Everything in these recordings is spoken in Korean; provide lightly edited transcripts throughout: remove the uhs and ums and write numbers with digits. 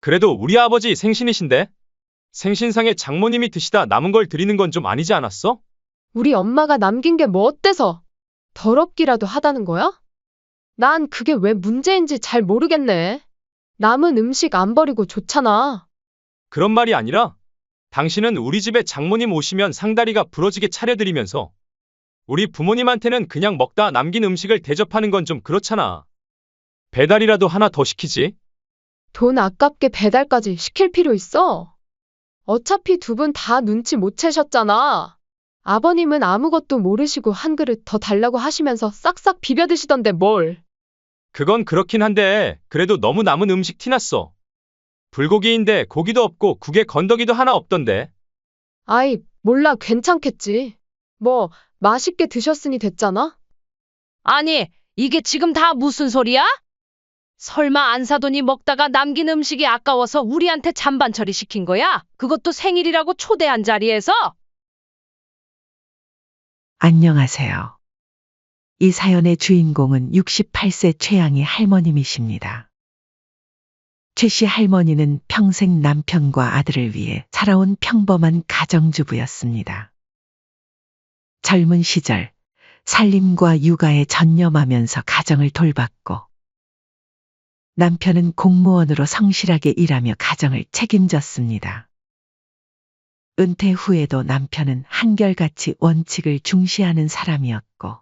그래도 우리 아버지 생신이신데? 생신상에 장모님이 드시다 남은 걸 드리는 건 좀 아니지 않았어? 우리 엄마가 남긴 게 뭐 어때서? 더럽기라도 하다는 거야? 난 그게 왜 문제인지 잘 모르겠네. 남은 음식 안 버리고 좋잖아. 그런 말이 아니라 당신은 우리 집에 장모님 오시면 상다리가 부러지게 차려드리면서 우리 부모님한테는 그냥 먹다 남긴 음식을 대접하는 건 좀 그렇잖아. 배달이라도 하나 더 시키지. 돈 아깝게 배달까지 시킬 필요 있어? 어차피 두 분 다 눈치 못 채셨잖아. 아버님은 아무것도 모르시고 한 그릇 더 달라고 하시면서 싹싹 비벼 드시던데 뭘. 그건 그렇긴 한데 그래도 너무 남은 음식 티났어. 불고기인데 고기도 없고 국에 건더기도 하나 없던데. 아이, 몰라, 괜찮겠지. 뭐, 맛있게 드셨으니 됐잖아? 아니, 이게 지금 다 무슨 소리야? 설마 안 사돈이 먹다가 남긴 음식이 아까워서 우리한테 잔반 처리 시킨 거야? 그것도 생일이라고 초대한 자리에서? 안녕하세요. 이 사연의 주인공은 68세 최양희 할머님이십니다. 최 씨 할머니는 평생 남편과 아들을 위해 살아온 평범한 가정주부였습니다. 젊은 시절 살림과 육아에 전념하면서 가정을 돌봤고 남편은 공무원으로 성실하게 일하며 가정을 책임졌습니다. 은퇴 후에도 남편은 한결같이 원칙을 중시하는 사람이었고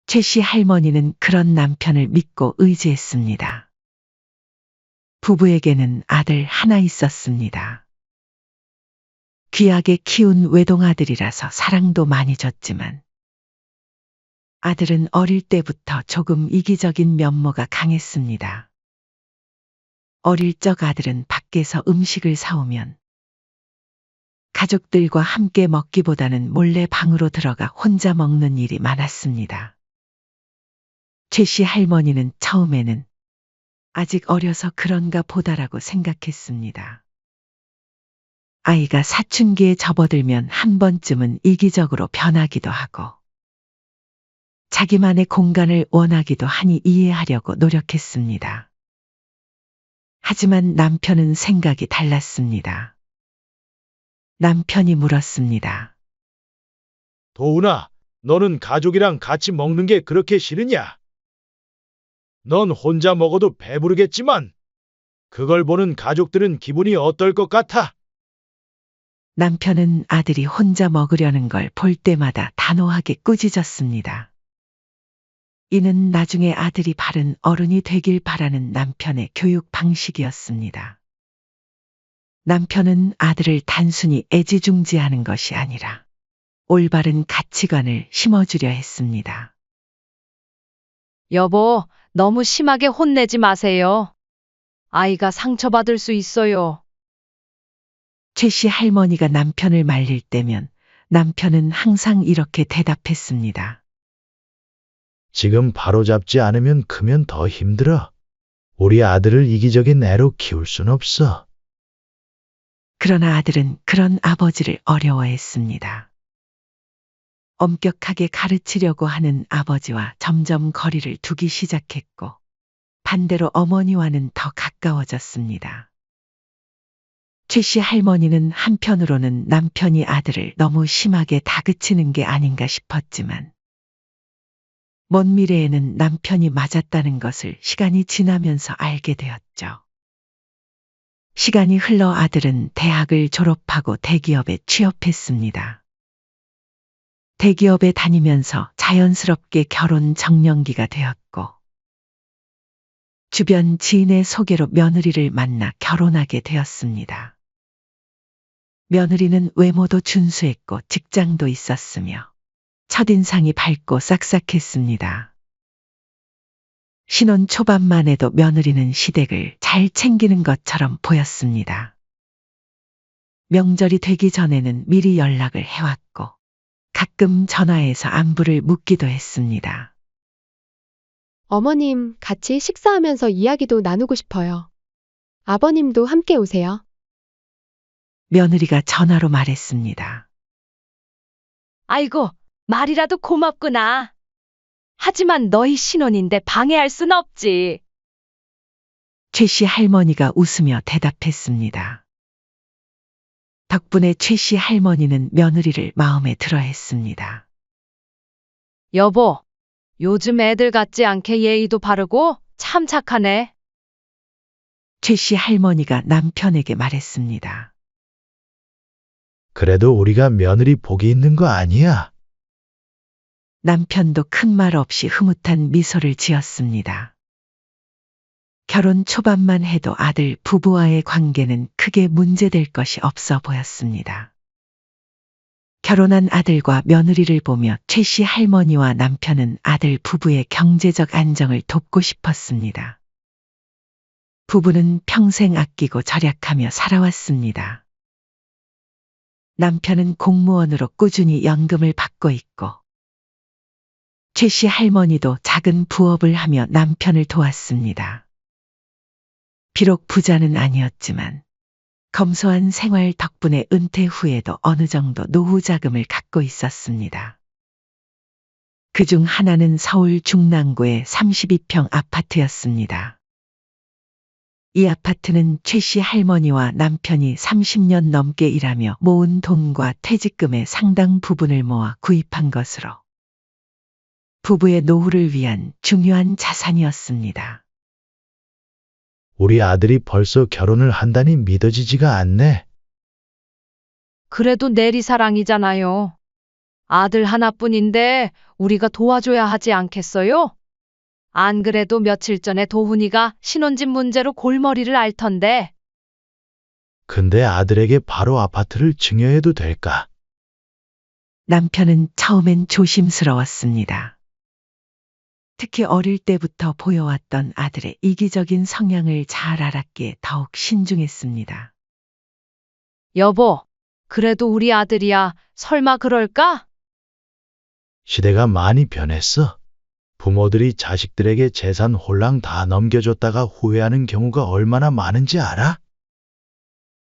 최 씨 할머니는 그런 남편을 믿고 의지했습니다. 부부에게는 아들 하나 있었습니다. 귀하게 키운 외동아들이라서 사랑도 많이 줬지만 아들은 어릴 때부터 조금 이기적인 면모가 강했습니다. 어릴 적 아들은 밖에서 음식을 사오면 가족들과 함께 먹기보다는 몰래 방으로 들어가 혼자 먹는 일이 많았습니다. 최 씨 할머니는 처음에는 아직 어려서 그런가 보다라고 생각했습니다. 아이가 사춘기에 접어들면 한 번쯤은 이기적으로 변하기도 하고 자기만의 공간을 원하기도 하니 이해하려고 노력했습니다. 하지만 남편은 생각이 달랐습니다. 남편이 물었습니다. 도훈아, 너는 가족이랑 같이 먹는 게 그렇게 싫으냐? 넌 혼자 먹어도 배부르겠지만 그걸 보는 가족들은 기분이 어떨 것 같아? 남편은 아들이 혼자 먹으려는 걸 볼 때마다 단호하게 꾸짖었습니다. 이는 나중에 아들이 바른 어른이 되길 바라는 남편의 교육 방식이었습니다. 남편은 아들을 단순히 애지중지하는 것이 아니라 올바른 가치관을 심어주려 했습니다. 여보, 너무 심하게 혼내지 마세요. 아이가 상처받을 수 있어요. 최 씨 할머니가 남편을 말릴 때면 남편은 항상 이렇게 대답했습니다. 지금 바로잡지 않으면 크면 더 힘들어. 우리 아들을 이기적인 애로 키울 순 없어. 그러나 아들은 그런 아버지를 어려워했습니다. 엄격하게 가르치려고 하는 아버지와 점점 거리를 두기 시작했고 반대로 어머니와는 더 가까워졌습니다. 최 씨 할머니는 한편으로는 남편이 아들을 너무 심하게 다그치는 게 아닌가 싶었지만 먼 미래에는 남편이 맞았다는 것을 시간이 지나면서 알게 되었죠. 시간이 흘러 아들은 대학을 졸업하고 대기업에 취업했습니다. 대기업에 다니면서 자연스럽게 결혼 정년기가 되었고 주변 지인의 소개로 며느리를 만나 결혼하게 되었습니다. 며느리는 외모도 준수했고 직장도 있었으며 첫인상이 밝고 싹싹했습니다. 신혼 초반만 해도 며느리는 시댁을 잘 챙기는 것처럼 보였습니다. 명절이 되기 전에는 미리 연락을 해왔고 가끔 전화해서 안부를 묻기도 했습니다. 어머님, 같이 식사하면서 이야기도 나누고 싶어요. 아버님도 함께 오세요. 며느리가 전화로 말했습니다. 아이고, 말이라도 고맙구나. 하지만 너희 신혼인데 방해할 순 없지. 최 씨 할머니가 웃으며 대답했습니다. 덕분에 최 씨 할머니는 며느리를 마음에 들어 했습니다. 여보, 요즘 애들 같지 않게 예의도 바르고 참 착하네. 최 씨 할머니가 남편에게 말했습니다. 그래도 우리가 며느리 복이 있는 거 아니야? 남편도 큰 말 없이 흐뭇한 미소를 지었습니다. 결혼 초반만 해도 아들 부부와의 관계는 크게 문제될 것이 없어 보였습니다. 결혼한 아들과 며느리를 보며 최 씨 할머니와 남편은 아들 부부의 경제적 안정을 돕고 싶었습니다. 부부는 평생 아끼고 절약하며 살아왔습니다. 남편은 공무원으로 꾸준히 연금을 받고 있고, 최 씨 할머니도 작은 부업을 하며 남편을 도왔습니다. 비록 부자는 아니었지만 검소한 생활 덕분에 은퇴 후에도 어느 정도 노후 자금을 갖고 있었습니다. 그중 하나는 서울 중랑구의 32평 아파트였습니다. 이 아파트는 최 씨 할머니와 남편이 30년 넘게 일하며 모은 돈과 퇴직금의 상당 부분을 모아 구입한 것으로 부부의 노후를 위한 중요한 자산이었습니다. 우리 아들이 벌써 결혼을 한다니 믿어지지가 않네. 그래도 내리사랑이잖아요. 아들 하나뿐인데 우리가 도와줘야 하지 않겠어요? 안 그래도 며칠 전에 도훈이가 신혼집 문제로 골머리를 앓던데. 근데 아들에게 바로 아파트를 증여해도 될까? 남편은 처음엔 조심스러웠습니다. 특히 어릴 때부터 보여왔던 아들의 이기적인 성향을 잘 알았기에 더욱 신중했습니다. 여보, 그래도 우리 아들이야. 설마 그럴까? 시대가 많이 변했어. 부모들이 자식들에게 재산 홀랑 다 넘겨줬다가 후회하는 경우가 얼마나 많은지 알아?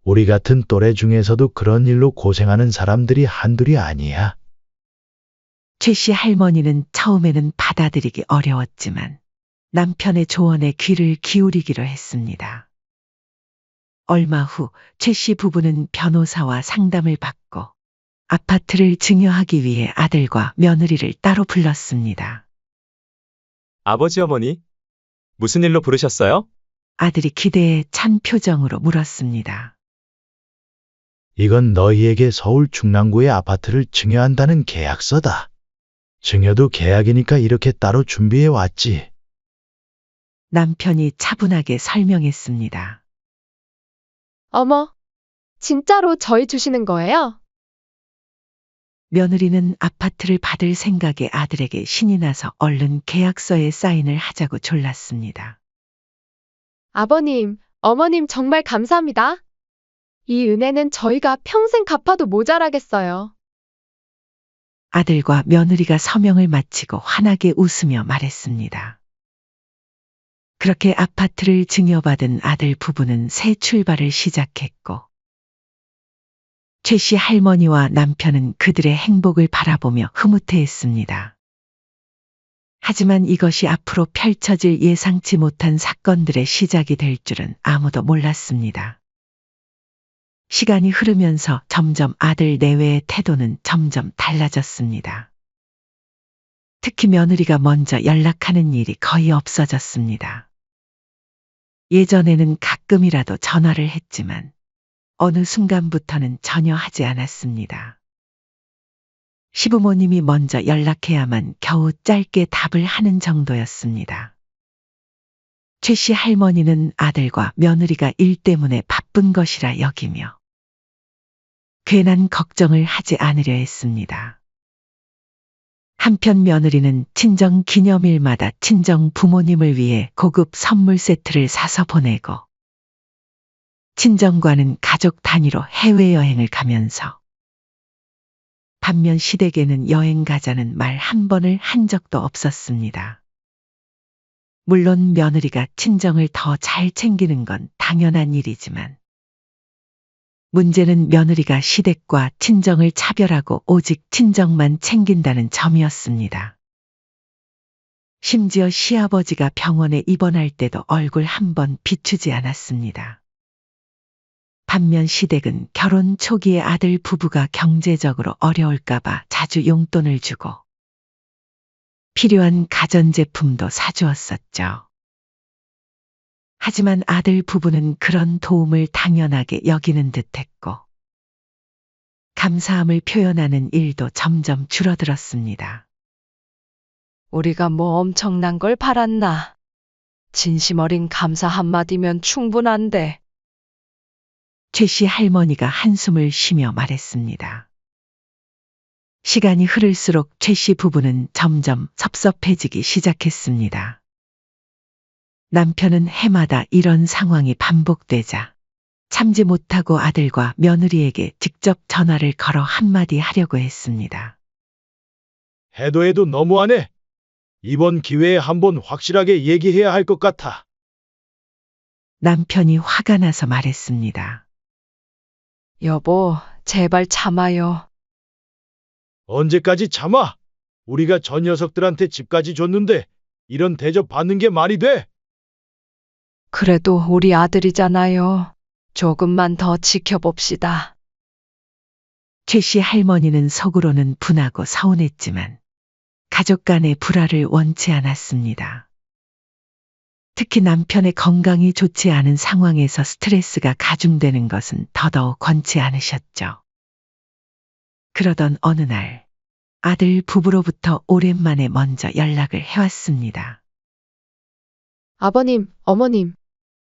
우리 같은 또래 중에서도 그런 일로 고생하는 사람들이 한둘이 아니야. 최 씨 할머니는 처음에는 받아들이기 어려웠지만 남편의 조언에 귀를 기울이기로 했습니다. 얼마 후 최 씨 부부는 변호사와 상담을 받고 아파트를 증여하기 위해 아들과 며느리를 따로 불렀습니다. 아버지 어머니, 무슨 일로 부르셨어요? 아들이 기대에 찬 표정으로 물었습니다. 이건 너희에게 서울 중랑구의 아파트를 증여한다는 계약서다. 증여도 계약이니까 이렇게 따로 준비해 왔지. 남편이 차분하게 설명했습니다. 어머, 진짜로 저희 주시는 거예요? 며느리는 아파트를 받을 생각에 아들에게 신이 나서 얼른 계약서에 사인을 하자고 졸랐습니다. 아버님, 어머님 정말 감사합니다. 이 은혜는 저희가 평생 갚아도 모자라겠어요. 아들과 며느리가 서명을 마치고 환하게 웃으며 말했습니다. 그렇게 아파트를 증여받은 아들 부부는 새 출발을 시작했고, 최 씨 할머니와 남편은 그들의 행복을 바라보며 흐뭇해했습니다. 하지만 이것이 앞으로 펼쳐질 예상치 못한 사건들의 시작이 될 줄은 아무도 몰랐습니다. 시간이 흐르면서 점점 아들 내외의 태도는 점점 달라졌습니다. 특히 며느리가 먼저 연락하는 일이 거의 없어졌습니다. 예전에는 가끔이라도 전화를 했지만 어느 순간부터는 전혀 하지 않았습니다. 시부모님이 먼저 연락해야만 겨우 짧게 답을 하는 정도였습니다. 최 씨 할머니는 아들과 며느리가 일 때문에 바쁜 것이라 여기며 괜한 걱정을 하지 않으려 했습니다. 한편 며느리는 친정 기념일마다 친정 부모님을 위해 고급 선물 세트를 사서 보내고 친정과는 가족 단위로 해외여행을 가면서 반면 시댁에는 여행 가자는 말 한 번을 한 적도 없었습니다. 물론 며느리가 친정을 더 잘 챙기는 건 당연한 일이지만 문제는 며느리가 시댁과 친정을 차별하고 오직 친정만 챙긴다는 점이었습니다. 심지어 시아버지가 병원에 입원할 때도 얼굴 한 번 비추지 않았습니다. 반면 시댁은 결혼 초기에 아들 부부가 경제적으로 어려울까봐 자주 용돈을 주고 필요한 가전제품도 사주었었죠. 하지만 아들 부부는 그런 도움을 당연하게 여기는 듯했고 감사함을 표현하는 일도 점점 줄어들었습니다. 우리가 뭐 엄청난 걸 바랐나. 진심 어린 감사 한마디면 충분한데. 최 씨 할머니가 한숨을 쉬며 말했습니다. 시간이 흐를수록 최 씨 부부는 점점 섭섭해지기 시작했습니다. 남편은 해마다 이런 상황이 반복되자 참지 못하고 아들과 며느리에게 직접 전화를 걸어 한마디 하려고 했습니다. 해도 너무하네. 이번 기회에 한번 확실하게 얘기해야 할 것 같아. 남편이 화가 나서 말했습니다. 여보, 제발 참아요. 언제까지 참아? 우리가 저 녀석들한테 집까지 줬는데 이런 대접 받는 게 말이 돼? 그래도 우리 아들이잖아요. 조금만 더 지켜봅시다. 최 씨 할머니는 속으로는 분하고 서운했지만 가족 간의 불화를 원치 않았습니다. 특히 남편의 건강이 좋지 않은 상황에서 스트레스가 가중되는 것은 더더욱 권치 않으셨죠. 그러던 어느 날 아들 부부로부터 오랜만에 먼저 연락을 해왔습니다. 아버님, 어머님,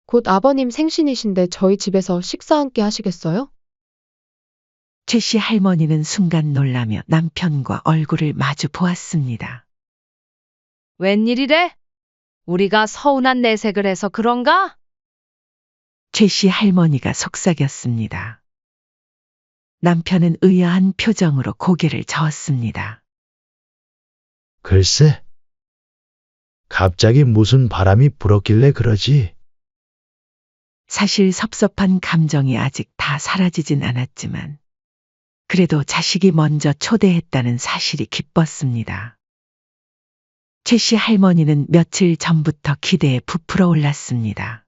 곧 아버님 생신이신데 저희 집에서 식사 함께 하시겠어요? 최 씨 할머니는 순간 놀라며 남편과 얼굴을 마주 보았습니다. 웬일이래? 우리가 서운한 내색을 해서 그런가? 최 씨 할머니가 속삭였습니다. 남편은 의아한 표정으로 고개를 저었습니다. 글쎄. 갑자기 무슨 바람이 불었길래 그러지? 사실 섭섭한 감정이 아직 다 사라지진 않았지만 그래도 자식이 먼저 초대했다는 사실이 기뻤습니다. 최 씨 할머니는 며칠 전부터 기대에 부풀어 올랐습니다.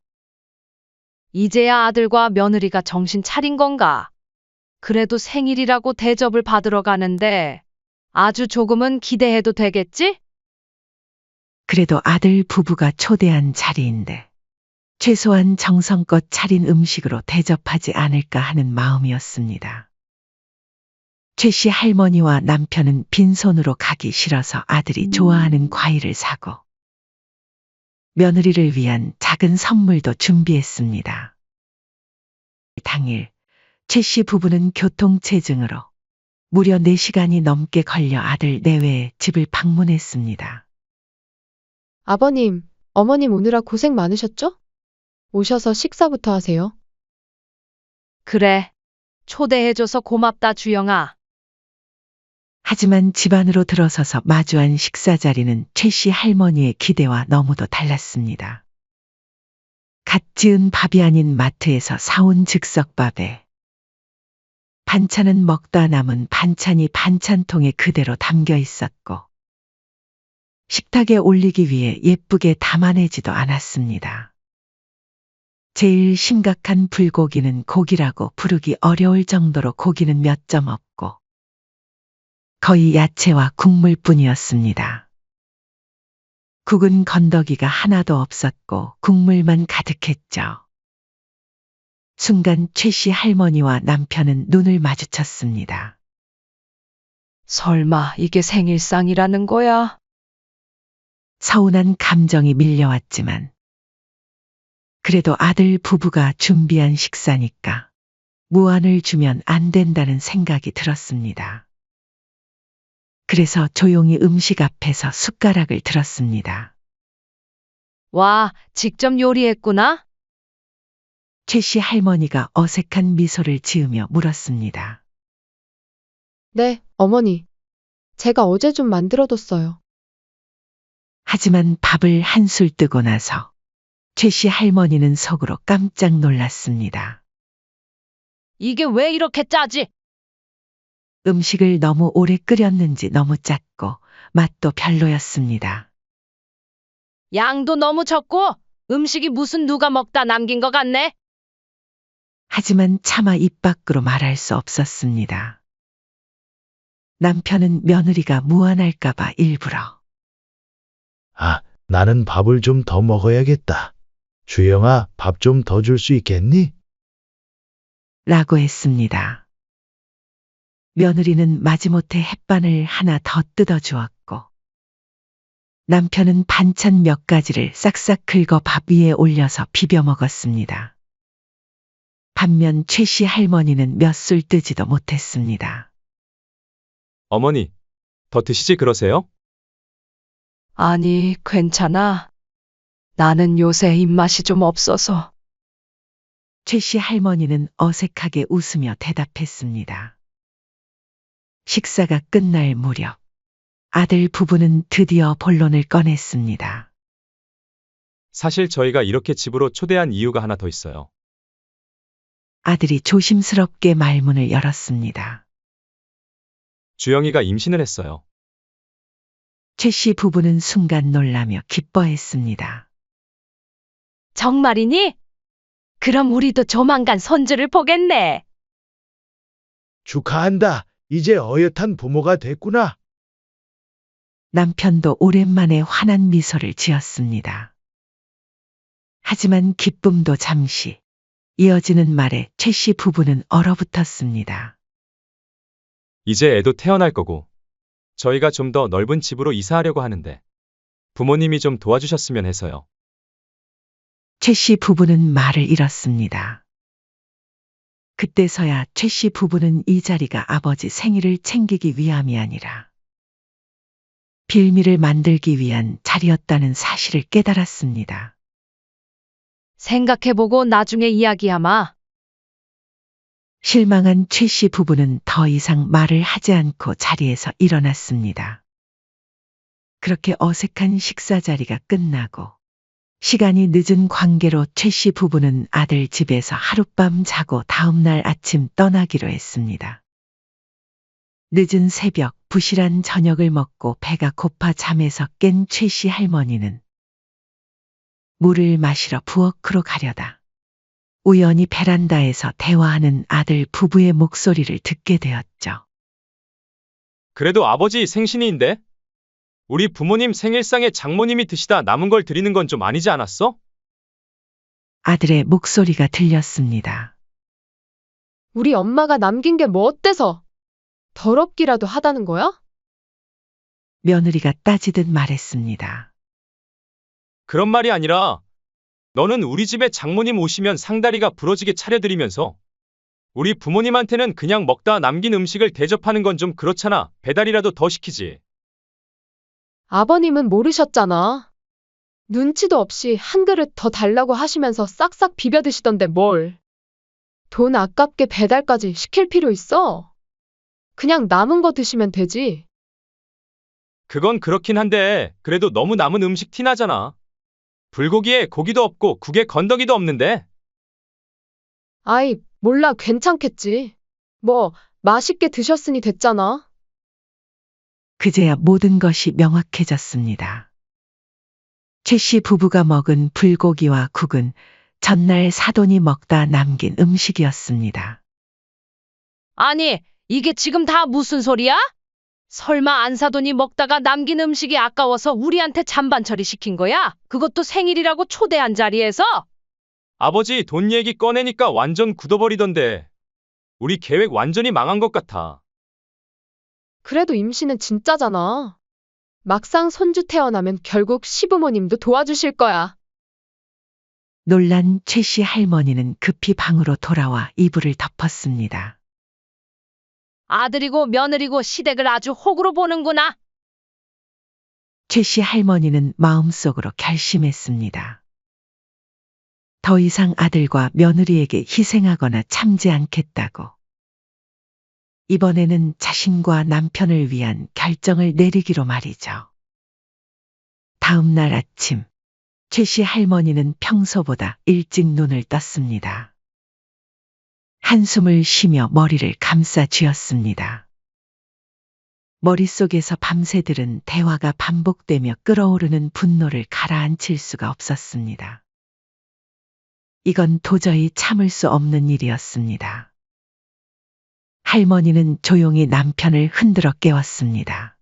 이제야 아들과 며느리가 정신 차린 건가? 그래도 생일이라고 대접을 받으러 가는데 아주 조금은 기대해도 되겠지? 그래도 아들 부부가 초대한 자리인데 최소한 정성껏 차린 음식으로 대접하지 않을까 하는 마음이었습니다. 최 씨 할머니와 남편은 빈손으로 가기 싫어서 아들이 좋아하는 과일을 사고 며느리를 위한 작은 선물도 준비했습니다. 당일 최 씨 부부는 교통체증으로 무려 4시간이 넘게 걸려 아들 내외의 집을 방문했습니다. 아버님, 어머님 오느라 고생 많으셨죠? 오셔서 식사부터 하세요. 그래. 초대해줘서 고맙다, 주영아. 하지만 집 안으로 들어서서 마주한 식사 자리는 최 씨 할머니의 기대와 너무도 달랐습니다. 갓 지은 밥이 아닌 마트에서 사온 즉석밥에 반찬은 먹다 남은 반찬이 반찬통에 그대로 담겨 있었고 식탁에 올리기 위해 예쁘게 담아내지도 않았습니다. 제일 심각한 불고기는 고기라고 부르기 어려울 정도로 고기는 몇 점 없고 거의 야채와 국물뿐이었습니다. 국은 건더기가 하나도 없었고 국물만 가득했죠. 순간 최 씨 할머니와 남편은 눈을 마주쳤습니다. 설마 이게 생일상이라는 거야? 서운한 감정이 밀려왔지만 그래도 아들 부부가 준비한 식사니까 무안을 주면 안 된다는 생각이 들었습니다. 그래서 조용히 음식 앞에서 숟가락을 들었습니다. 와, 직접 요리했구나? 최 씨 할머니가 어색한 미소를 지으며 물었습니다. 네, 어머니. 제가 어제 좀 만들어뒀어요. 하지만 밥을 한술 뜨고 나서 최 씨 할머니는 속으로 깜짝 놀랐습니다. 이게 왜 이렇게 짜지? 음식을 너무 오래 끓였는지 너무 짰고 맛도 별로였습니다. 양도 너무 적고 음식이 무슨 누가 먹다 남긴 것 같네. 하지만 차마 입 밖으로 말할 수 없었습니다. 남편은 며느리가 무안할까봐 일부러 아, 나는 밥을 좀 더 먹어야겠다. 주영아, 밥 좀 더 줄 수 있겠니? 라고 했습니다. 며느리는 마지못해 햇반을 하나 더 뜯어 주었고 남편은 반찬 몇 가지를 싹싹 긁어 밥 위에 올려서 비벼 먹었습니다. 반면 최 씨 할머니는 몇 술 뜨지도 못했습니다. 어머니, 더 드시지 그러세요? 아니, 괜찮아. 나는 요새 입맛이 좀 없어서. 최 씨 할머니는 어색하게 웃으며 대답했습니다. 식사가 끝날 무렵 아들 부부는 드디어 본론을 꺼냈습니다. 사실 저희가 이렇게 집으로 초대한 이유가 하나 더 있어요. 아들이 조심스럽게 말문을 열었습니다. 주영이가 임신을 했어요. 최 씨 부부는 순간 놀라며 기뻐했습니다. 정말이니? 그럼 우리도 조만간 손주를 보겠네. 축하한다. 이제 어엿한 부모가 됐구나. 남편도 오랜만에 환한 미소를 지었습니다. 하지만 기쁨도 잠시, 이어지는 말에 최 씨 부부는 얼어붙었습니다. 이제 애도 태어날 거고, 저희가 좀 더 넓은 집으로 이사하려고 하는데, 부모님이 좀 도와주셨으면 해서요. 최 씨 부부는 말을 잃었습니다. 그때서야 최 씨 부부는 이 자리가 아버지 생일을 챙기기 위함이 아니라 빌미를 만들기 위한 자리였다는 사실을 깨달았습니다. 생각해보고 나중에 이야기하마. 실망한 최 씨 부부는 더 이상 말을 하지 않고 자리에서 일어났습니다. 그렇게 어색한 식사 자리가 끝나고 시간이 늦은 관계로 최 씨 부부는 아들 집에서 하룻밤 자고 다음날 아침 떠나기로 했습니다. 늦은 새벽 부실한 저녁을 먹고 배가 고파 잠에서 깬 최 씨 할머니는 물을 마시러 부엌으로 가려다 우연히 베란다에서 대화하는 아들 부부의 목소리를 듣게 되었죠. 그래도 아버지 생신인데? 우리 부모님 생일상에 장모님이 드시다 남은 걸 드리는 건 좀 아니지 않았어? 아들의 목소리가 들렸습니다. 우리 엄마가 남긴 게 뭐 어때서? 더럽기라도 하다는 거야? 며느리가 따지듯 말했습니다. 그런 말이 아니라, 너는 우리 집에 장모님 오시면 상다리가 부러지게 차려드리면서, 우리 부모님한테는 그냥 먹다 남긴 음식을 대접하는 건 좀 그렇잖아. 배달이라도 더 시키지. 아버님은 모르셨잖아. 눈치도 없이 한 그릇 더 달라고 하시면서 싹싹 비벼 드시던데 뭘. 돈 아깝게 배달까지 시킬 필요 있어? 그냥 남은 거 드시면 되지. 그건 그렇긴 한데, 그래도 너무 남은 음식 티나잖아. 불고기에 고기도 없고 국에 건더기도 없는데. 아이, 몰라, 괜찮겠지. 뭐, 맛있게 드셨으니 됐잖아. 그제야 모든 것이 명확해졌습니다. 최 씨 부부가 먹은 불고기와 국은 전날 사돈이 먹다 남긴 음식이었습니다. 아니, 이게 지금 다 무슨 소리야? 설마 안사돈이 먹다가 남긴 음식이 아까워서 우리한테 잔반 처리시킨 거야? 그것도 생일이라고 초대한 자리에서? 아버지 돈 얘기 꺼내니까 완전 굳어버리던데. 우리 계획 완전히 망한 것 같아. 그래도 임신은 진짜잖아. 막상 손주 태어나면 결국 시부모님도 도와주실 거야. 놀란 최 씨 할머니는 급히 방으로 돌아와 이불을 덮었습니다. 아들이고 며느리고 시댁을 아주 호구로 보는구나. 최 씨 할머니는 마음속으로 결심했습니다. 더 이상 아들과 며느리에게 희생하거나 참지 않겠다고. 이번에는 자신과 남편을 위한 결정을 내리기로 말이죠. 다음 날 아침, 최 씨 할머니는 평소보다 일찍 눈을 떴습니다. 한숨을 쉬며 머리를 감싸 쥐었습니다. 머릿속에서 밤새 들은 대화가 반복되며 끓어오르는 분노를 가라앉힐 수가 없었습니다. 이건 도저히 참을 수 없는 일이었습니다. 할머니는 조용히 남편을 흔들어 깨웠습니다.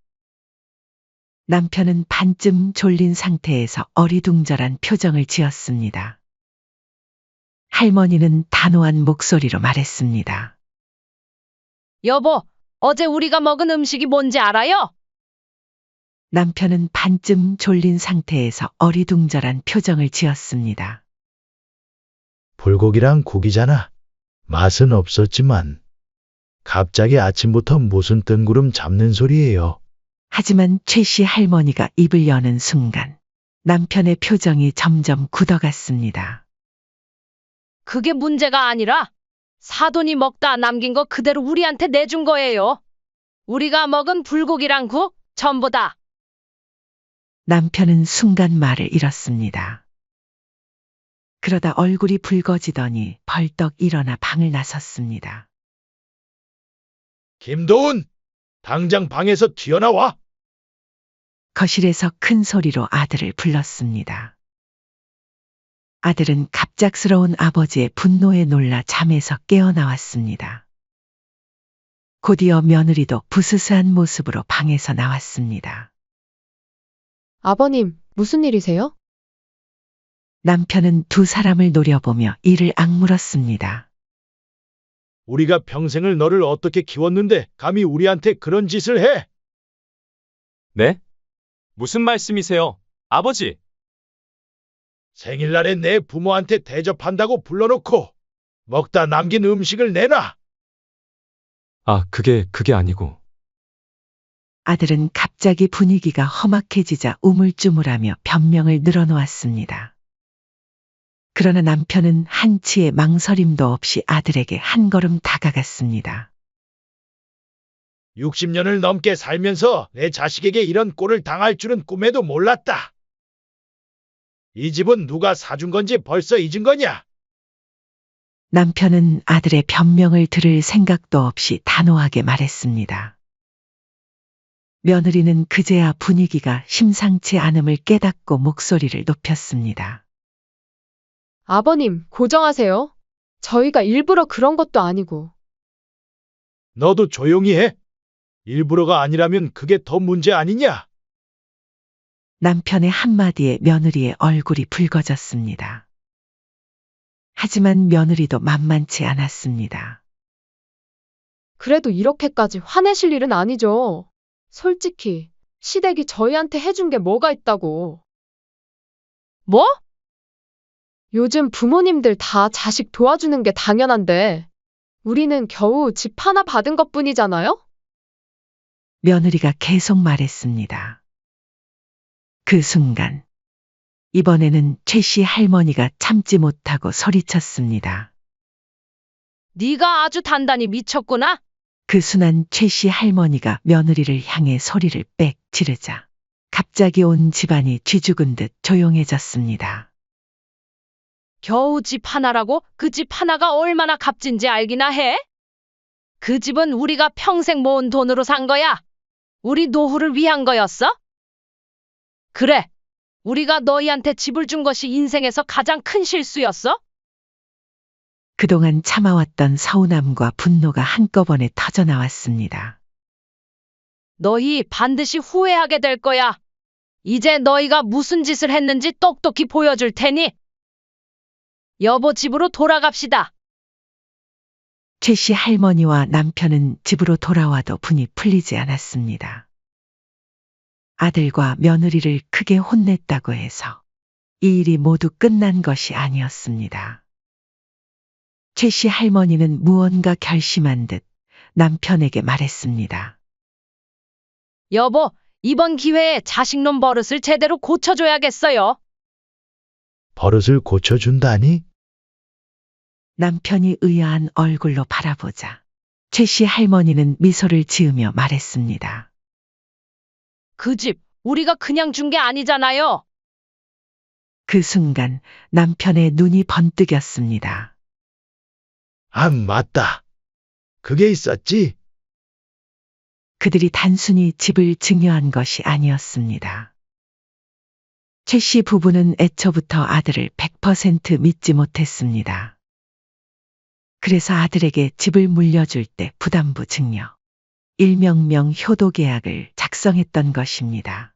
남편은 반쯤 졸린 상태에서 어리둥절한 표정을 지었습니다. 할머니는 단호한 목소리로 말했습니다. 여보, 어제 우리가 먹은 음식이 뭔지 알아요? 남편은 반쯤 졸린 상태에서 어리둥절한 표정을 지었습니다. 불고기랑 국이잖아. 맛은 없었지만 갑자기 아침부터 무슨 뜬구름 잡는 소리예요. 하지만 최 씨 할머니가 입을 여는 순간 남편의 표정이 점점 굳어갔습니다. 그게 문제가 아니라 사돈이 먹다 남긴 거 그대로 우리한테 내준 거예요. 우리가 먹은 불고기랑 국 전부 다. 남편은 순간 말을 잃었습니다. 그러다 얼굴이 붉어지더니 벌떡 일어나 방을 나섰습니다. 김도훈! 당장 방에서 튀어나와! 거실에서 큰 소리로 아들을 불렀습니다. 아들은 갑작스러운 아버지의 분노에 놀라 잠에서 깨어나왔습니다. 곧이어 며느리도 부스스한 모습으로 방에서 나왔습니다. 아버님, 무슨 일이세요? 남편은 두 사람을 노려보며 이를 악물었습니다. 우리가 평생을 너를 어떻게 키웠는데 감히 우리한테 그런 짓을 해? 네? 무슨 말씀이세요, 아버지? 생일날에 내 부모한테 대접한다고 불러놓고 먹다 남긴 음식을 내놔. 아, 그게 아니고. 아들은 갑자기 분위기가 험악해지자 우물쭈물하며 변명을 늘어놓았습니다. 그러나 남편은 한치의 망설임도 없이 아들에게 한 걸음 다가갔습니다. 60년을 넘게 살면서 내 자식에게 이런 꼴을 당할 줄은 꿈에도 몰랐다. 이 집은 누가 사준 건지 벌써 잊은 거냐? 남편은 아들의 변명을 들을 생각도 없이 단호하게 말했습니다. 며느리는 그제야 분위기가 심상치 않음을 깨닫고 목소리를 높였습니다. 아버님, 고정하세요. 저희가 일부러 그런 것도 아니고. 너도 조용히 해. 일부러가 아니라면 그게 더 문제 아니냐? 남편의 한마디에 며느리의 얼굴이 붉어졌습니다. 하지만 며느리도 만만치 않았습니다. 그래도 이렇게까지 화내실 일은 아니죠. 솔직히 시댁이 저희한테 해준 게 뭐가 있다고. 뭐? 요즘 부모님들 다 자식 도와주는 게 당연한데 우리는 겨우 집 하나 받은 것뿐이잖아요? 며느리가 계속 말했습니다. 그 순간 이번에는 최 씨 할머니가 참지 못하고 소리쳤습니다. 네가 아주 단단히 미쳤구나. 그 순간 최 씨 할머니가 며느리를 향해 소리를 빽 지르자 갑자기 온 집안이 쥐죽은 듯 조용해졌습니다. 겨우 집 하나라고 그 집 하나가 얼마나 값진지 알기나 해? 그 집은 우리가 평생 모은 돈으로 산 거야. 우리 노후를 위한 거였어? 그래. 우리가 너희한테 집을 준 것이 인생에서 가장 큰 실수였어? 그동안 참아왔던 서운함과 분노가 한꺼번에 터져나왔습니다. 너희 반드시 후회하게 될 거야. 이제 너희가 무슨 짓을 했는지 똑똑히 보여줄 테니. 여보 집으로 돌아갑시다. 최 씨 할머니와 남편은 집으로 돌아와도 분이 풀리지 않았습니다. 아들과 며느리를 크게 혼냈다고 해서 이 일이 모두 끝난 것이 아니었습니다. 최 씨 할머니는 무언가 결심한 듯 남편에게 말했습니다. 여보, 이번 기회에 자식놈 버릇을 제대로 고쳐줘야겠어요. 버릇을 고쳐준다니? 남편이 의아한 얼굴로 바라보자 최 씨 할머니는 미소를 지으며 말했습니다. 그 집 우리가 그냥 준 게 아니잖아요. 그 순간 남편의 눈이 번뜩였습니다. 아, 맞다. 그게 있었지? 그들이 단순히 집을 증여한 것이 아니었습니다. 최 씨 부부는 애초부터 아들을 100% 믿지 못했습니다. 그래서 아들에게 집을 물려줄 때 부담부 증여, 일명명 효도 계약을 작성했던 것입니다.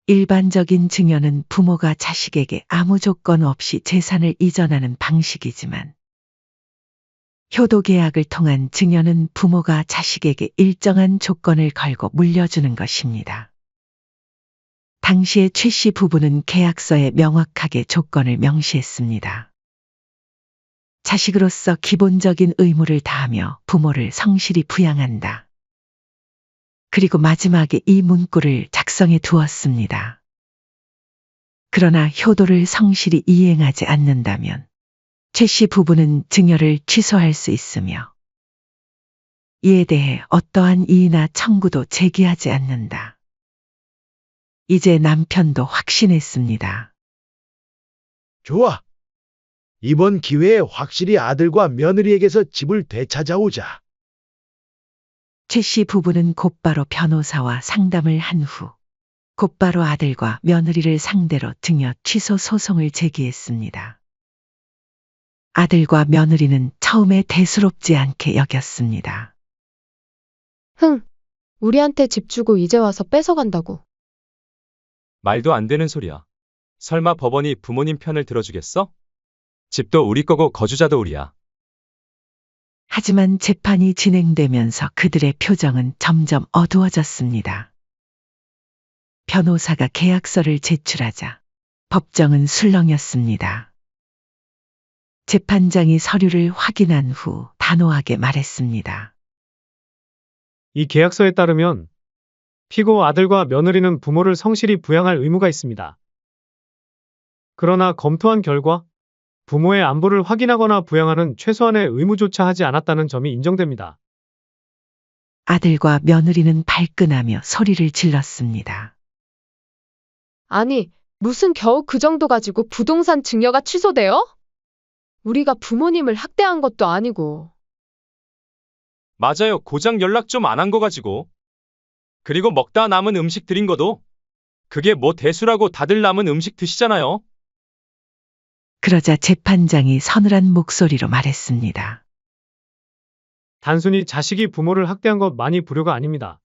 일반적인 증여는 부모가 자식에게 아무 조건 없이 재산을 이전하는 방식이지만 효도 계약을 통한 증여는 부모가 자식에게 일정한 조건을 걸고 물려주는 것입니다. 당시에 최 씨 부부는 계약서에 명확하게 조건을 명시했습니다. 자식으로서 기본적인 의무를 다하며 부모를 성실히 부양한다. 그리고 마지막에 이 문구를 작성해 두었습니다. 그러나 효도를 성실히 이행하지 않는다면 최 씨 부부는 증여를 취소할 수 있으며 이에 대해 어떠한 이의나 청구도 제기하지 않는다. 이제 남편도 확신했습니다. 좋아. 이번 기회에 확실히 아들과 며느리에게서 집을 되찾아오자. 최 씨 부부는 곧바로 변호사와 상담을 한 후 곧바로 아들과 며느리를 상대로 증여 취소 소송을 제기했습니다. 아들과 며느리는 처음에 대수롭지 않게 여겼습니다. 흥, 우리한테 집 주고 이제 와서 뺏어간다고. 말도 안 되는 소리야. 설마 법원이 부모님 편을 들어주겠어? 집도 우리 거고 거주자도 우리야. 하지만 재판이 진행되면서 그들의 표정은 점점 어두워졌습니다. 변호사가 계약서를 제출하자 법정은 술렁였습니다. 재판장이 서류를 확인한 후 단호하게 말했습니다. 이 계약서에 따르면 피고 아들과 며느리는 부모를 성실히 부양할 의무가 있습니다. 그러나 검토한 결과 부모의 안부를 확인하거나 부양하는 최소한의 의무조차 하지 않았다는 점이 인정됩니다. 아들과 며느리는 발끈하며 소리를 질렀습니다. 아니, 무슨 겨우 그 정도 가지고 부동산 증여가 취소돼요? 우리가 부모님을 학대한 것도 아니고. 맞아요. 고작 연락 좀 안 한 거 가지고. 그리고 먹다 남은 음식 드린 거도. 그게 뭐 대수라고 다들 남은 음식 드시잖아요. 그러자 재판장이 서늘한 목소리로 말했습니다. 단순히 자식이 부모를 학대한 것만이 불효가 아닙니다.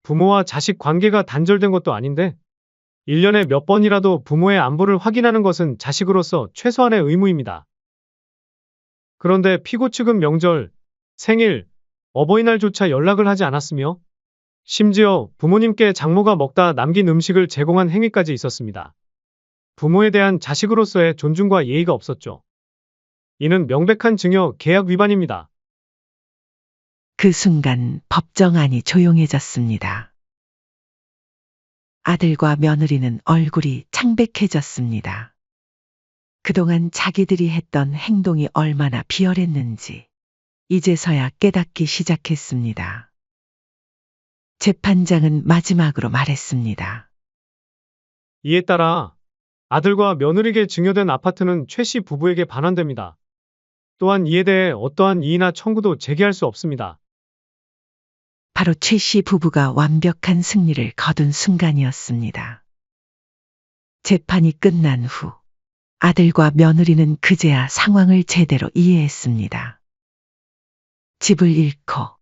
부모와 자식 관계가 단절된 것도 아닌데 1년에 몇 번이라도 부모의 안부를 확인하는 것은 자식으로서 최소한의 의무입니다. 그런데 피고 측은 명절, 생일, 어버이날조차 연락을 하지 않았으며 심지어 부모님께 장모가 먹다 남긴 음식을 제공한 행위까지 있었습니다. 부모에 대한 자식으로서의 존중과 예의가 없었죠. 이는 명백한 증여 계약 위반입니다. 그 순간 법정 안이 조용해졌습니다. 아들과 며느리는 얼굴이 창백해졌습니다. 그동안 자기들이 했던 행동이 얼마나 비열했는지 이제서야 깨닫기 시작했습니다. 재판장은 마지막으로 말했습니다. 이에 따라 아들과 며느리에게 증여된 아파트는 최 씨 부부에게 반환됩니다. 또한 이에 대해 어떠한 이의나 청구도 제기할 수 없습니다. 바로 최 씨 부부가 완벽한 승리를 거둔 순간이었습니다. 재판이 끝난 후 아들과 며느리는 그제야 상황을 제대로 이해했습니다. 집을 잃고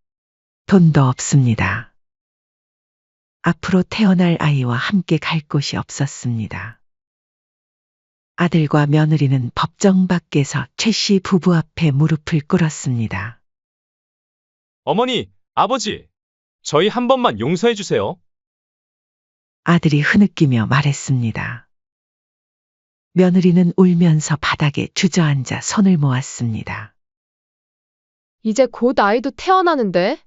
돈도 없습니다. 앞으로 태어날 아이와 함께 갈 곳이 없었습니다. 아들과 며느리는 법정 밖에서 최 씨 부부 앞에 무릎을 꿇었습니다. 어머니, 아버지, 저희 한 번만 용서해 주세요. 아들이 흐느끼며 말했습니다. 며느리는 울면서 바닥에 주저앉아 손을 모았습니다. 이제 곧 아이도 태어나는데?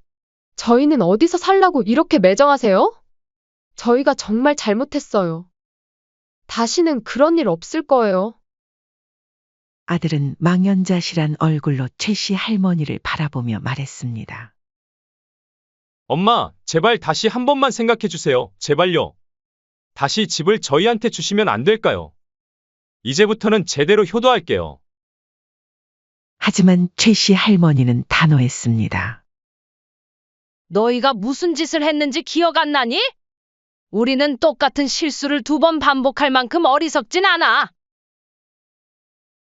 저희는 어디서 살라고 이렇게 매정하세요? 저희가 정말 잘못했어요. 다시는 그런 일 없을 거예요. 아들은 망연자실한 얼굴로 최 씨 할머니를 바라보며 말했습니다. 엄마, 제발 다시 한 번만 생각해 주세요. 제발요. 다시 집을 저희한테 주시면 안 될까요? 이제부터는 제대로 효도할게요. 하지만 최 씨 할머니는 단호했습니다. 너희가 무슨 짓을 했는지 기억 안 나니? 우리는 똑같은 실수를 2번 반복할 만큼 어리석진 않아.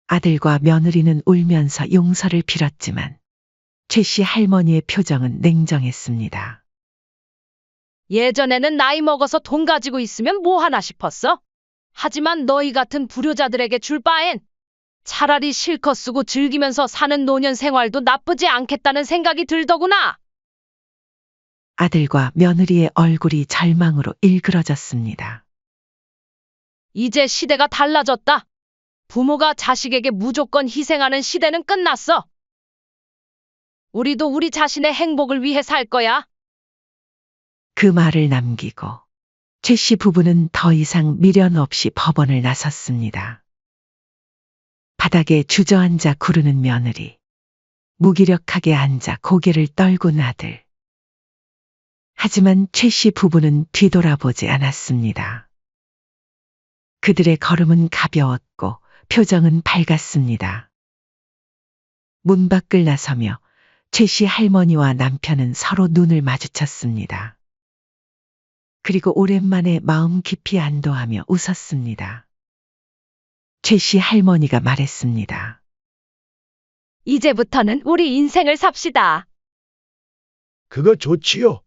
아들과 며느리는 울면서 용서를 빌었지만 최 씨 할머니의 표정은 냉정했습니다. 예전에는 나이 먹어서 돈 가지고 있으면 뭐 하나 싶었어. 하지만 너희 같은 불효자들에게 줄 바엔 차라리 실컷 쓰고 즐기면서 사는 노년 생활도 나쁘지 않겠다는 생각이 들더구나. 아들과 며느리의 얼굴이 절망으로 일그러졌습니다. 이제 시대가 달라졌다. 부모가 자식에게 무조건 희생하는 시대는 끝났어. 우리도 우리 자신의 행복을 위해 살 거야. 그 말을 남기고 최 씨 부부는 더 이상 미련 없이 법원을 나섰습니다. 바닥에 주저앉아 구르는 며느리, 무기력하게 앉아 고개를 떨군 아들. 하지만 최 씨 부부는 뒤돌아보지 않았습니다. 그들의 걸음은 가벼웠고 표정은 밝았습니다. 문 밖을 나서며 최 씨 할머니와 남편은 서로 눈을 마주쳤습니다. 그리고 오랜만에 마음 깊이 안도하며 웃었습니다. 최 씨 할머니가 말했습니다. 이제부터는 우리 인생을 삽시다. 그거 좋지요.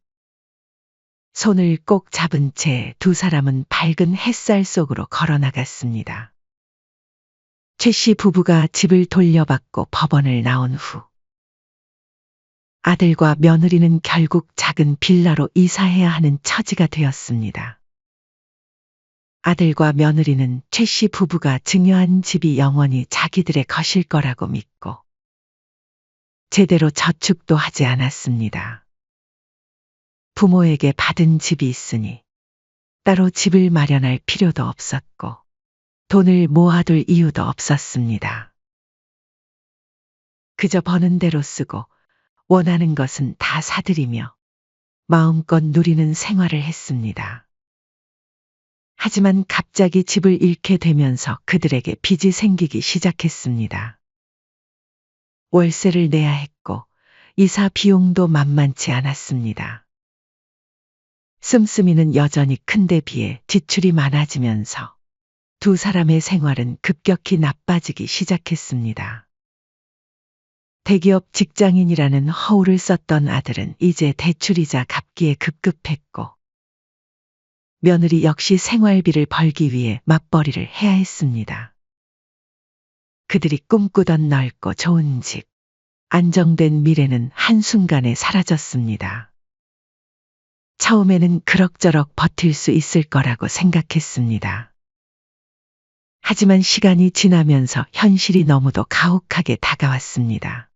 손을 꼭 잡은 채 두 사람은 밝은 햇살 속으로 걸어 나갔습니다. 최 씨 부부가 집을 돌려받고 법원을 나온 후 아들과 며느리는 결국 작은 빌라로 이사해야 하는 처지가 되었습니다. 아들과 며느리는 최 씨 부부가 증여한 집이 영원히 자기들의 것일 거라고 믿고 제대로 저축도 하지 않았습니다. 부모에게 받은 집이 있으니 따로 집을 마련할 필요도 없었고 돈을 모아둘 이유도 없었습니다. 그저 버는 대로 쓰고 원하는 것은 다 사들이며 마음껏 누리는 생활을 했습니다. 하지만 갑자기 집을 잃게 되면서 그들에게 빚이 생기기 시작했습니다. 월세를 내야 했고 이사 비용도 만만치 않았습니다. 씀씀이는 여전히 큰데 비해 지출이 많아지면서 두 사람의 생활은 급격히 나빠지기 시작했습니다. 대기업 직장인이라는 허울을 썼던 아들은 이제 대출이자 갚기에 급급했고 며느리 역시 생활비를 벌기 위해 맞벌이를 해야 했습니다. 그들이 꿈꾸던 넓고 좋은 집, 안정된 미래는 한순간에 사라졌습니다. 처음에는 그럭저럭 버틸 수 있을 거라고 생각했습니다. 하지만 시간이 지나면서 현실이 너무도 가혹하게 다가왔습니다.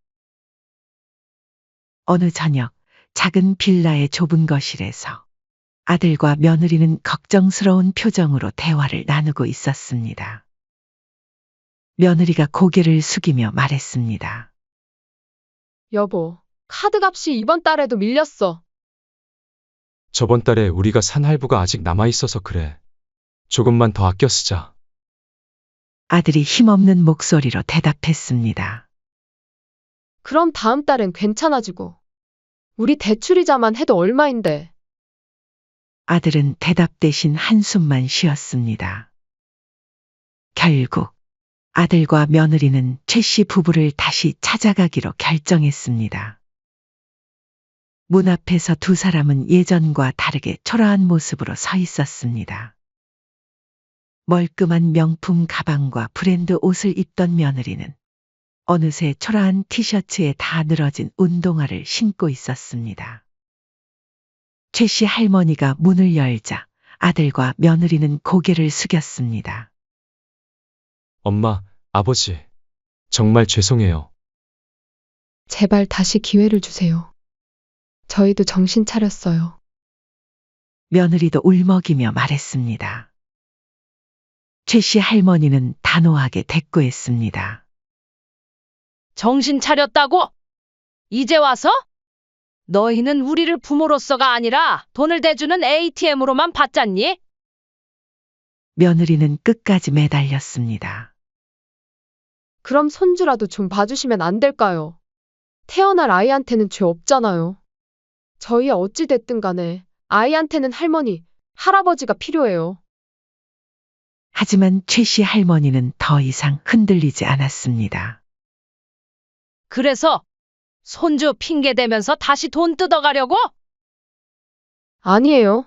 어느 저녁 작은 빌라의 좁은 거실에서 아들과 며느리는 걱정스러운 표정으로 대화를 나누고 있었습니다. 며느리가 고개를 숙이며 말했습니다. 여보, 카드값이 이번 달에도 밀렸어. 저번 달에 우리가 산 할부가 아직 남아있어서 그래. 조금만 더 아껴 쓰자. 아들이 힘없는 목소리로 대답했습니다. 그럼 다음 달엔 괜찮아지고. 우리 대출이자만 해도 얼마인데. 아들은 대답 대신 한숨만 쉬었습니다. 결국 아들과 며느리는 최 씨 부부를 다시 찾아가기로 결정했습니다. 문 앞에서 두 사람은 예전과 다르게 초라한 모습으로 서 있었습니다. 멀끔한 명품 가방과 브랜드 옷을 입던 며느리는 어느새 초라한 티셔츠에 다 늘어진 운동화를 신고 있었습니다. 최 씨 할머니가 문을 열자 아들과 며느리는 고개를 숙였습니다. 엄마, 아버지, 정말 죄송해요. 제발 다시 기회를 주세요. 저희도 정신 차렸어요. 며느리도 울먹이며 말했습니다. 최 씨 할머니는 단호하게 대꾸했습니다. 정신 차렸다고? 이제 와서? 너희는 우리를 부모로서가 아니라 돈을 대주는 ATM으로만 봤잖니? 며느리는 끝까지 매달렸습니다. 그럼 손주라도 좀 봐주시면 안 될까요? 태어날 아이한테는 죄 없잖아요. 저희 어찌 됐든 간에 아이한테는 할머니, 할아버지가 필요해요. 하지만 최 씨 할머니는 더 이상 흔들리지 않았습니다. 그래서 손주 핑계 대면서 다시 돈 뜯어가려고? 아니에요.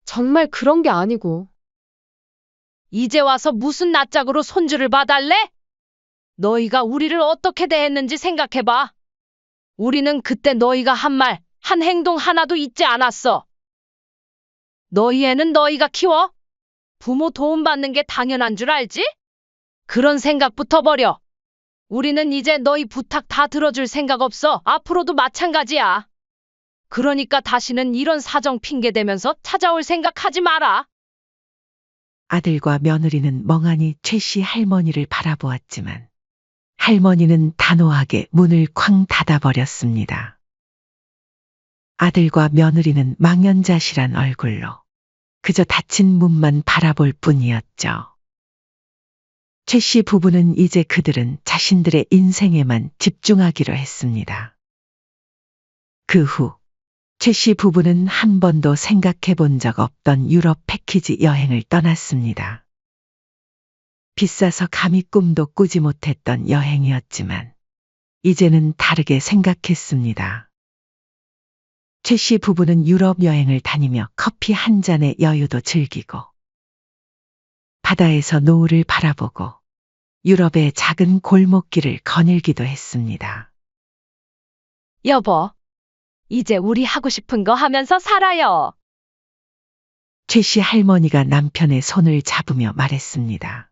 정말 그런 게 아니고. 이제 와서 무슨 낯짝으로 손주를 봐달래? 너희가 우리를 어떻게 대했는지 생각해봐. 우리는 그때 너희가 한 말, 한 행동 하나도 잊지 않았어. 너희 애는 너희가 키워? 부모 도움받는 게 당연한 줄 알지? 그런 생각부터 버려. 우리는 이제 너희 부탁 다 들어줄 생각 없어. 앞으로도 마찬가지야. 그러니까 다시는 이런 사정 핑계 대면서 찾아올 생각하지 마라. 아들과 며느리는 멍하니 최 씨 할머니를 바라보았지만 할머니는 단호하게 문을 쾅 닫아버렸습니다. 아들과 며느리는 망연자실한 얼굴로 그저 닫힌 문만 바라볼 뿐이었죠. 최 씨 부부는 이제 그들은 자신들의 인생에만 집중하기로 했습니다. 그 후, 최 씨 부부는 한 번도 생각해 본 적 없던 유럽 패키지 여행을 떠났습니다. 비싸서 감히 꿈도 꾸지 못했던 여행이었지만, 이제는 다르게 생각했습니다. 최 씨 부부는 유럽 여행을 다니며 커피 한 잔의 여유도 즐기고, 바다에서 노을을 바라보고, 유럽의 작은 골목길을 거닐기도 했습니다. 여보, 이제 우리 하고 싶은 거 하면서 살아요. 최 씨 할머니가 남편의 손을 잡으며 말했습니다.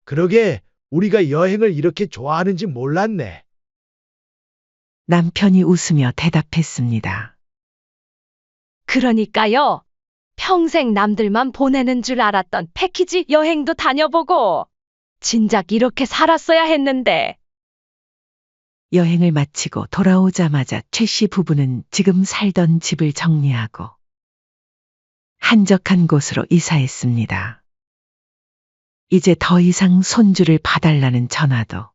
그러게 우리가 여행을 이렇게 좋아하는지 몰랐네. 남편이 웃으며 대답했습니다. 그러니까요. 평생 남들만 보내는 줄 알았던 패키지 여행도 다녀보고 진작 이렇게 살았어야 했는데. 여행을 마치고 돌아오자마자 최 씨 부부는 지금 살던 집을 정리하고 한적한 곳으로 이사했습니다. 이제 더 이상 손주를 봐달라는 전화도,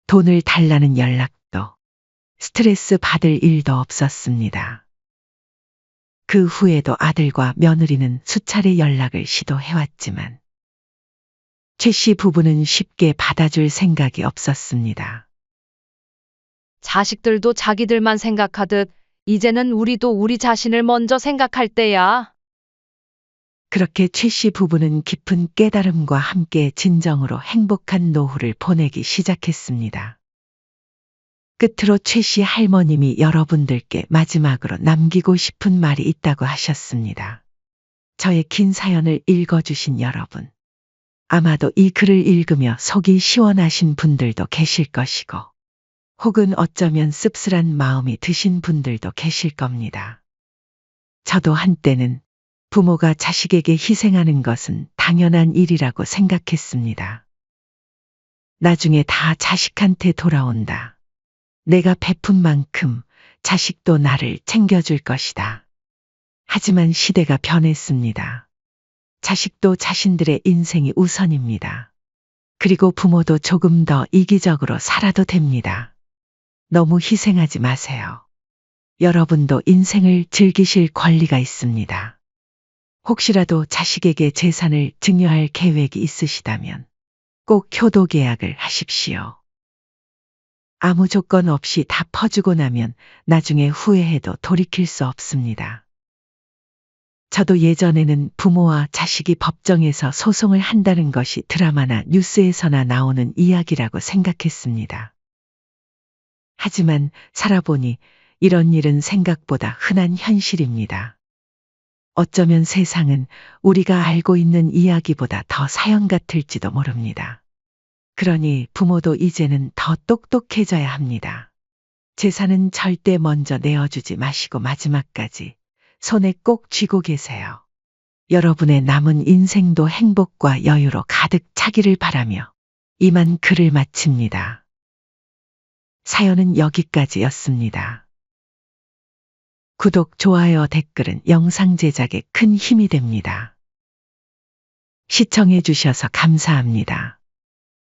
돈을 달라는 연락도, 스트레스 받을 일도 없었습니다. 그 후에도 아들과 며느리는 수차례 연락을 시도해왔지만 최 씨 부부는 쉽게 받아줄 생각이 없었습니다. 자식들도 자기들만 생각하듯 이제는 우리도 우리 자신을 먼저 생각할 때야. 그렇게 최 씨 부부는 깊은 깨달음과 함께 진정으로 행복한 노후를 보내기 시작했습니다. 끝으로 최 씨 할머님이 여러분들께 마지막으로 남기고 싶은 말이 있다고 하셨습니다. 저의 긴 사연을 읽어주신 여러분. 아마도 이 글을 읽으며 속이 시원하신 분들도 계실 것이고, 혹은 어쩌면 씁쓸한 마음이 드신 분들도 계실 겁니다. 저도 한때는 부모가 자식에게 희생하는 것은 당연한 일이라고 생각했습니다. 나중에 다 자식한테 돌아온다. 내가 베푼 만큼 자식도 나를 챙겨줄 것이다. 하지만 시대가 변했습니다. 자식도 자신들의 인생이 우선입니다. 그리고 부모도 조금 더 이기적으로 살아도 됩니다. 너무 희생하지 마세요. 여러분도 인생을 즐기실 권리가 있습니다. 혹시라도 자식에게 재산을 증여할 계획이 있으시다면 꼭 효도 계약을 하십시오. 아무 조건 없이 다 퍼주고 나면 나중에 후회해도 돌이킬 수 없습니다. 저도 예전에는 부모와 자식이 법정에서 소송을 한다는 것이 드라마나 뉴스에서나 나오는 이야기라고 생각했습니다. 하지만 살아보니 이런 일은 생각보다 흔한 현실입니다. 어쩌면 세상은 우리가 알고 있는 이야기보다 더 사연 같을지도 모릅니다. 그러니 부모도 이제는 더 똑똑해져야 합니다. 재산은 절대 먼저 내어주지 마시고 마지막까지 손에 꼭 쥐고 계세요. 여러분의 남은 인생도 행복과 여유로 가득 차기를 바라며 이만 글을 마칩니다. 사연은 여기까지였습니다. 구독, 좋아요, 댓글은 영상 제작에 큰 힘이 됩니다. 시청해 주셔서 감사합니다.